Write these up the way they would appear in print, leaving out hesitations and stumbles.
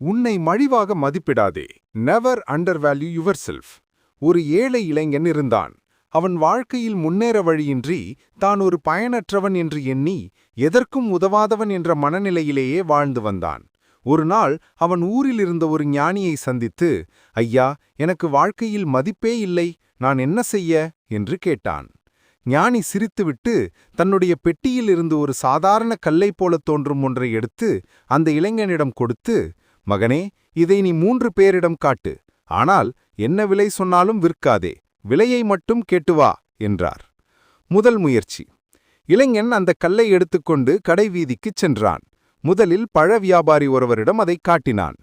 உன்னை மலிவாக மதிப்பிடாதே. Never அண்டர்வேல்யூ yourself. ஒரு ஏழை இளைஞன் இருந்தான். அவன் வாழ்க்கையில் முன்னேற வழியின்றி தான் ஒரு பயனற்றவன் என்று எண்ணி எதற்கும் உதவாதவன் என்ற மனநிலையிலேயே வாழ்ந்து வந்தான். ஒரு நாள் அவன் ஊரில் இருந்த ஒரு ஞானியை சந்தித்து, ஐயா, எனக்கு வாழ்க்கையில் மதிப்பே இல்லை, நான் என்ன செய்ய என்று கேட்டான். ஞானி சிரித்துவிட்டு தன்னுடைய பெட்டியில் இருந்து ஒரு சாதாரண கல்லை போலத் தோன்றும் ஒன்றை எடுத்து அந்த இளைஞனிடம் கொடுத்து, மகனே, இதை நீ 3 பேரிடம் காட்டு, ஆனால் என்ன விலை சொன்னாலும் விற்காதே, விலையை மட்டும் கேட்டு வா என்றார். முதல் முயற்சி. இளைஞன் அந்த கல்லை எடுத்துக்கொண்டு கடை வீதிக்குச் சென்றான். முதலில் பழ வியாபாரி ஒருவரிடம் அதை காட்டினான்.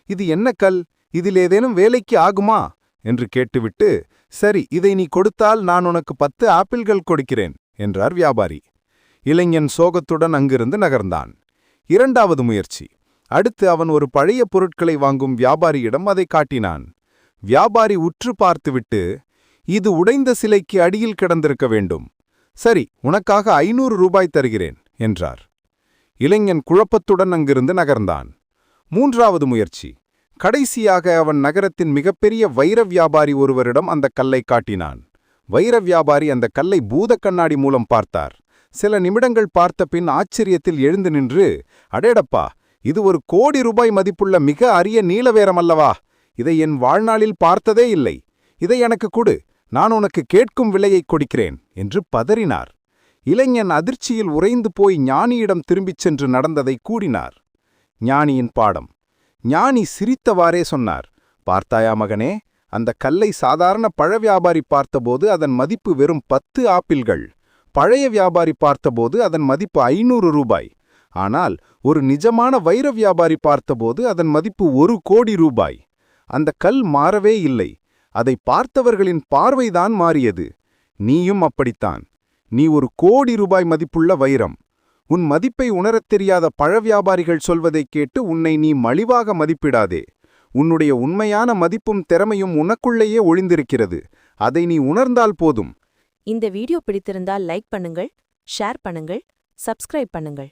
இது என்ன கல், இதில் ஏதேனும் வேலைக்கு ஆகுமா என்று கேட்டுவிட்டு, சரி, இதை நீ கொடுத்தால் நான் உனக்கு 10 ஆப்பிள்கள் கொடுக்கிறேன் என்றார் வியாபாரி. இளைஞன் சோகத்துடன் அங்கிருந்து நகர்ந்தான். இரண்டாவது முயற்சி. அடுத்து அவன் ஒரு பழைய பொருட்களை வாங்கும் வியாபாரியிடம் அதை காட்டினான். வியாபாரி உற்று பார்த்துவிட்டு, இது உடைந்த சிலைக்கு அடியில் கிடந்திருக்க வேண்டும். சரி, உனக்காக 500 ரூபாய் தருகிறேன் என்றார். இளைஞன் குழப்பத்துடன் அங்கிருந்து நகர்ந்தான். மூன்றாவது முயற்சி. கடைசியாக அவன் நகரத்தின் மிகப்பெரிய வைர வியாபாரி ஒருவரிடம் அந்த கல்லை காட்டினான். வைர வியாபாரி அந்த கல்லை பூத கண்ணாடி மூலம் பார்த்தார். சில நிமிடங்கள் பார்த்த பின் ஆச்சரியத்தில் எழுந்து நின்று, அடேடப்பா, இது 1 கோடி ரூபாய் மதிப்புள்ள மிக அரிய நீலவேரமல்லவா? இதை என் வாழ்நாளில் பார்த்ததே இல்லை. இதை எனக்கு கொடு, நான் உனக்கு கேட்கும் விலையை கொடுக்கிறேன் என்று பதறினார். இளைஞன் அதிர்ச்சியில் உறைந்து போய் ஞானியிடம் திரும்பிச் சென்று நடந்ததை கூறினார். ஞானியின் பாடம். ஞானி சிரித்தவாறே சொன்னார், பார்த்தாயா மகனே, அந்த கல்லை சாதாரண பழ வியாபாரி பார்த்தபோது அதன் மதிப்பு வெறும் 10 ஆப்பிள்கள். பழைய வியாபாரி பார்த்தபோது அதன் மதிப்பு 500 ரூபாய். ஆனால் ஒரு நிஜமான வைர வியாபாரி பார்த்தபோது அதன் மதிப்பு 1 கோடி ரூபாய். அந்த கல் மாறவே இல்லை, அதை பார்த்தவர்களின் பார்வைதான் மாறியது. நீயும் அப்படித்தான். நீ 1 கோடி ரூபாய் மதிப்புள்ள வைரம். உன் மதிப்பை உணரத் தெரியாத பழ வியாபாரிகள் சொல்வதைக் கேட்டு உன்னை நீ மலிவாக மதிப்பிடாதே. உன்னுடைய உண்மையான மதிப்பும் திறமையும் உனக்குள்ளேயே ஒளிந்திருக்கிறது. அதை நீ உணர்ந்தால் போதும். இந்த வீடியோ பிடித்திருந்தால் லைக் பண்ணுங்கள், ஷேர் பண்ணுங்கள், சப்ஸ்கிரைப் பண்ணுங்கள்.